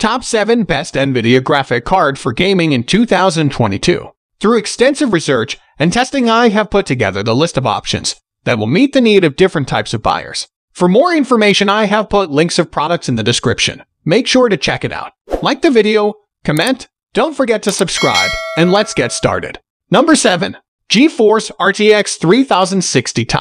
Top 7 Best Nvidia Graphic Card for Gaming in 2022. Through extensive research and testing, I have put together the list of options that will meet the need of different types of buyers. For more information, I have put links of products in the description. Make sure to check it out. Like the video, comment, don't forget to subscribe, and let's get started. Number 7. GeForce RTX 3060 Ti.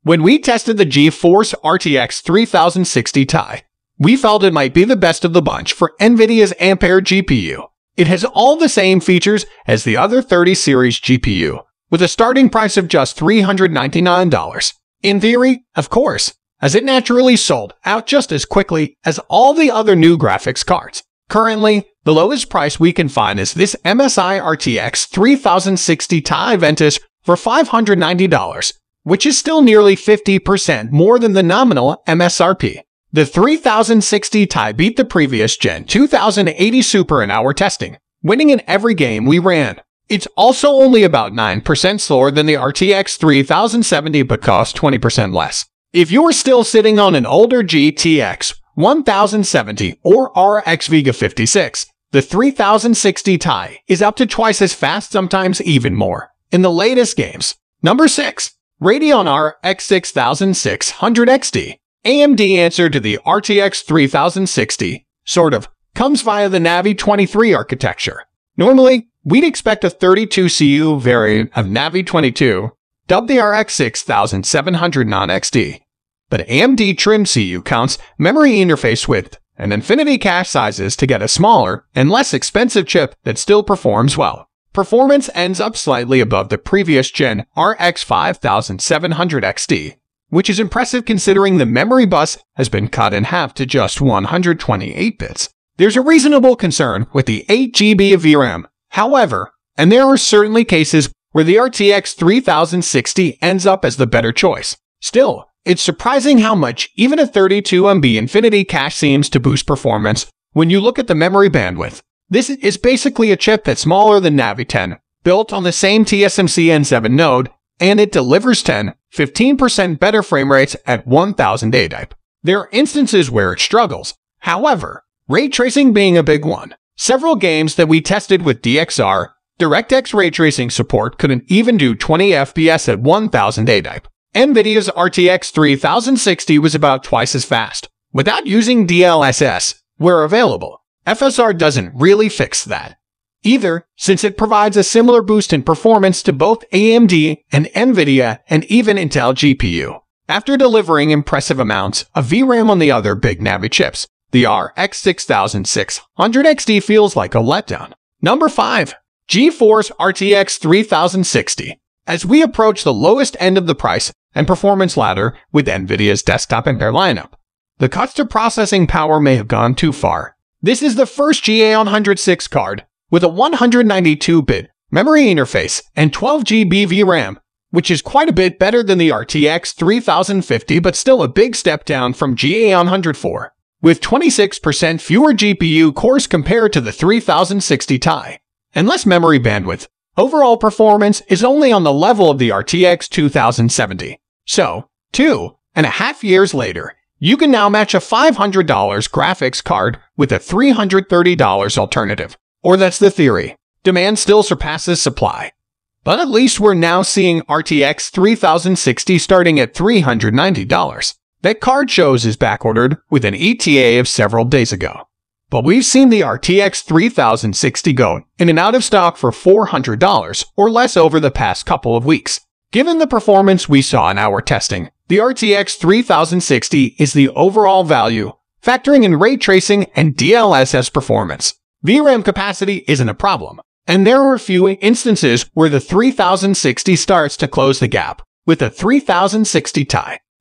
When we tested the GeForce RTX 3060 Ti, we felt it might be the best of the bunch for Nvidia's Ampere GPU. It has all the same features as the other 30 series GPU, with a starting price of just $399. In theory, of course, as it naturally sold out just as quickly as all the other new graphics cards. Currently, the lowest price we can find is this MSI RTX 3060 Ti Ventus for $590, which is still nearly 50% more than the nominal MSRP. The 3060 Ti beat the previous gen 2080 Super in our testing, winning in every game we ran. It's also only about 9% slower than the RTX 3070 but costs 20% less. If you're still sitting on an older GTX 1070 or RX Vega 56, the 3060 Ti is up to twice as fast, sometimes even more, in the latest games. Number 6. Radeon RX 6600 XT. AMD answer to the RTX 3060, sort of, comes via the Navi 23 architecture. Normally, we'd expect a 32 CU variant of Navi 22, dubbed the RX 6700 non-XT. But AMD trimmed CU counts, memory interface width, and infinity cache sizes to get a smaller and less expensive chip that still performs well. Performance ends up slightly above the previous gen RX 5700 XT, which is impressive considering the memory bus has been cut in half to just 128 bits. There's a reasonable concern with the 8 GB of VRAM, however, and there are certainly cases where the RTX 3060 ends up as the better choice. Still, it's surprising how much even a 32 MB infinity cache seems to boost performance when you look at the memory bandwidth. This is basically a chip that's smaller than Navi 10, built on the same TSMC N7 node, and it delivers 10–15% better frame rates at 1000 ADIP. There are instances where it struggles, however, ray tracing being a big one. Several games that we tested with DXR, DirectX ray tracing support couldn't even do 20 FPS at 1000 ADIP. Nvidia's RTX 3060 was about twice as fast, without using DLSS, where available. FSR doesn't really fix that either, since it provides a similar boost in performance to both AMD and Nvidia and even Intel GPU. After delivering impressive amounts of VRAM on the other big Navi chips, the RX 6600 XT feels like a letdown. Number 5. GeForce RTX 3060. As we approach the lowest end of the price and performance ladder with Nvidia's desktop Ampere lineup, the cuts to processing power may have gone too far. This is the first GA106 card with a 192-bit memory interface and 12 GB VRAM, which is quite a bit better than the RTX 3050 but still a big step down from GA104, with 26% fewer GPU cores compared to the 3060 Ti, and less memory bandwidth. Overall performance is only on the level of the RTX 2070. So, 2.5 years later, you can now match a $500 graphics card with a $330 alternative. Or that's the theory. Demand still surpasses supply. But at least we're now seeing RTX 3060 starting at $390. That card shows is backordered with an ETA of several days ago. But we've seen the RTX 3060 go in and out of stock for $400 or less over the past couple of weeks. Given the performance we saw in our testing, the RTX 3060 is the overall value, factoring in ray tracing and DLSS performance. VRAM capacity isn't a problem, and there are a few instances where the 3060 starts to close the gap with the 3060 Ti.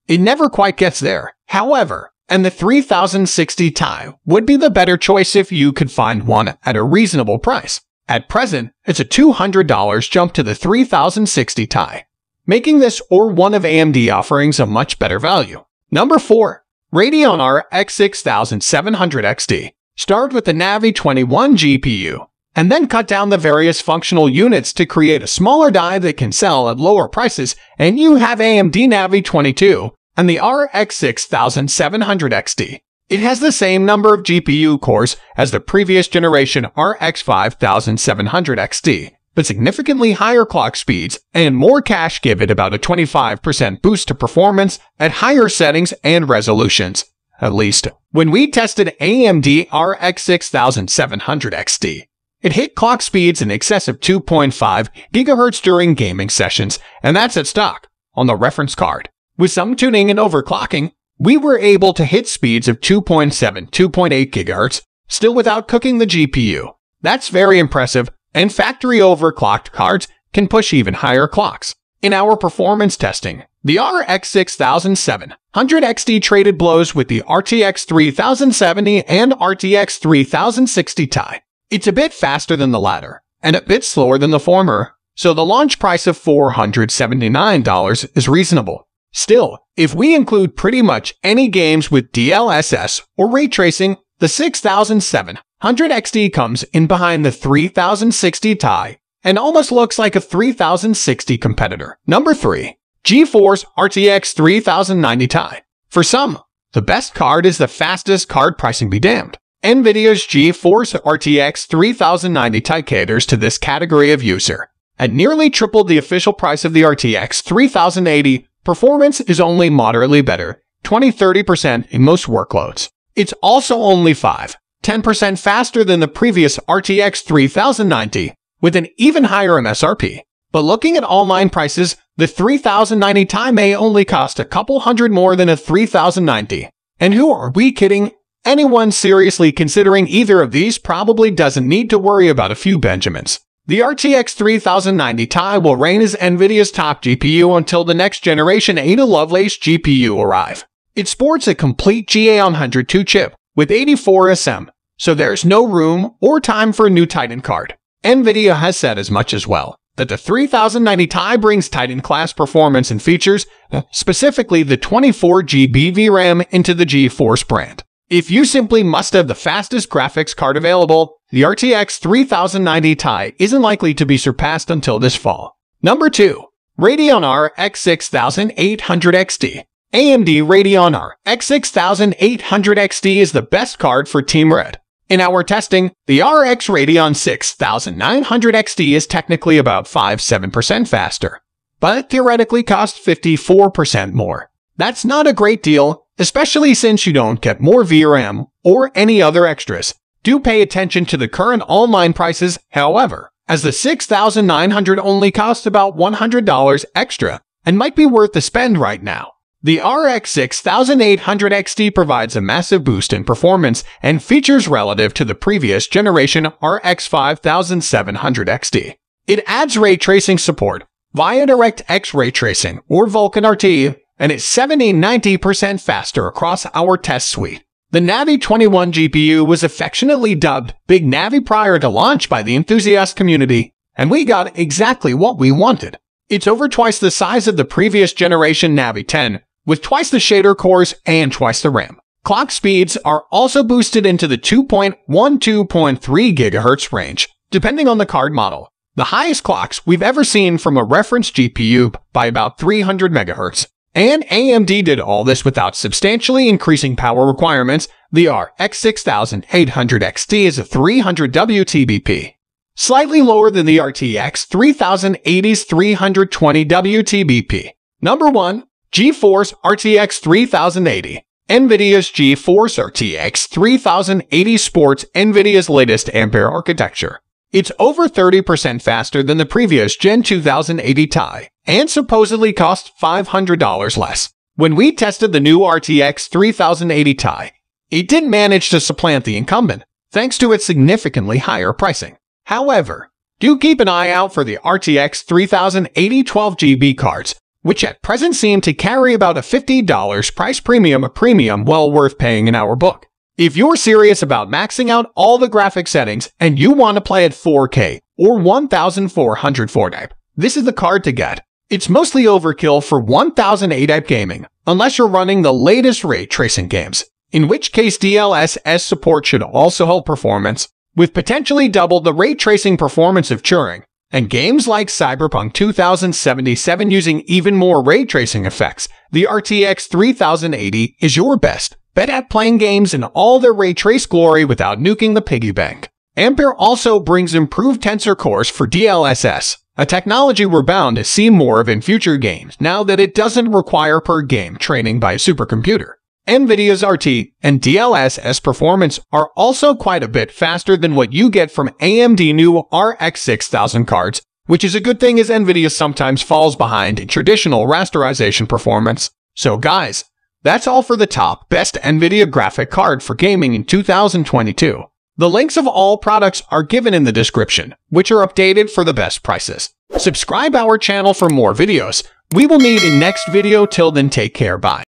It never quite gets there, however, and the 3060 Ti would be the better choice if you could find one at a reasonable price. At present, it's a $200 jump to the 3060 Ti, making this or one of AMD offerings a much better value. Number 4. Radeon RX 6700 XT. Start with the Navi 21 GPU, and then cut down the various functional units to create a smaller die that can sell at lower prices, and you have AMD Navi 22 and the RX 6700 XT. It has the same number of GPU cores as the previous generation RX 5700 XT, but significantly higher clock speeds and more cache give it about a 25% boost to performance at higher settings and resolutions. At least, when we tested AMD RX 6700 XT. It hit clock speeds in excess of 2.5 GHz during gaming sessions, and that's at stock on the reference card. With some tuning and overclocking, we were able to hit speeds of 2.7, 2.8 GHz, still without cooking the GPU. That's very impressive, and factory overclocked cards can push even higher clocks. In our performance testing, the RX 6700 XT traded blows with the RTX 3070 and RTX 3060 Ti. It's a bit faster than the latter, and a bit slower than the former, so the launch price of $479 is reasonable. Still, if we include pretty much any games with DLSS or ray tracing, the 6700 XT comes in behind the 3060 Ti and almost looks like a 3060 competitor. Number 3. GeForce RTX 3090 Ti. For some, the best card is the fastest card, pricing be damned. Nvidia's GeForce RTX 3090 Ti caters to this category of user. At nearly triple the official price of the RTX 3080, performance is only moderately better, 20-30% in most workloads. It's also only 5-10% faster than the previous RTX 3090, with an even higher MSRP. But looking at online prices, the 3090 Ti may only cost a couple hundred more than a 3090. And who are we kidding? Anyone seriously considering either of these probably doesn't need to worry about a few Benjamins. The RTX 3090 Ti will reign as Nvidia's top GPU until the next generation Ada Lovelace GPU arrive. It sports a complete GA102 chip with 84 SM, so there's no room or time for a new Titan card. Nvidia has said as much as well, that the 3090 Ti brings Titan-class performance and features, specifically the 24GB VRAM, into the GeForce brand. If you simply must have the fastest graphics card available, the RTX 3090 Ti isn't likely to be surpassed until this fall. Number 2. Radeon RX 6800 XT. AMD Radeon RX 6800 XT is the best card for Team Red. In our testing, the RX Radeon 6900 XT is technically about 5-7% faster, but it theoretically costs 54% more. That's not a great deal, especially since you don't get more VRAM or any other extras. Do pay attention to the current online prices, however, as the 6900 only costs about $100 extra and might be worth the spend right now. The RX 6800 XT provides a massive boost in performance and features relative to the previous generation RX 5700 XT. It adds ray tracing support via DirectX ray tracing or Vulkan RT, and is 70-90% faster across our test suite. The Navi 21 GPU was affectionately dubbed Big Navi prior to launch by the enthusiast community, and we got exactly what we wanted. It's over twice the size of the previous generation Navi 10, with twice the shader cores and twice the RAM. Clock speeds are also boosted into the 2.1-2.3 GHz range, depending on the card model. The highest clocks we've ever seen from a reference GPU by about 300 MHz. And AMD did all this without substantially increasing power requirements. The RX 6800 XT is a 300 WTBP, slightly lower than the RTX 3080's 320 WTBP. Number 1. GeForce RTX 3080. Nvidia's GeForce RTX 3080 sports Nvidia's latest Ampere architecture. It's over 30% faster than the previous Gen 2080 Ti, and supposedly costs $500 less. When we tested the new RTX 3080 Ti, it didn't manage to supplant the incumbent, thanks to its significantly higher pricing. However, do keep an eye out for the RTX 3080 12GB cards, which at present seem to carry about a $50 price premium, a premium well worth paying in our book. If you're serious about maxing out all the graphic settings and you want to play at 4K or 1440p, this is the card to get. It's mostly overkill for 1080p gaming, unless you're running the latest ray tracing games, in which case DLSS support should also help performance, with potentially double the ray tracing performance of Turing. And games like Cyberpunk 2077 using even more ray tracing effects, the RTX 3080 is your best bet at playing games in all their ray trace glory without nuking the piggy bank. Ampere also brings improved tensor cores for DLSS, a technology we're bound to see more of in future games now that it doesn't require per-game training by a supercomputer. Nvidia's RT and DLSS performance are also quite a bit faster than what you get from AMD new RX 6000 cards, which is a good thing as Nvidia sometimes falls behind in traditional rasterization performance. So guys, that's all for the top best Nvidia graphic card for gaming in 2022. The links of all products are given in the description, which are updated for the best prices. Subscribe our channel for more videos. We will meet in next video. Till then, take care. Bye.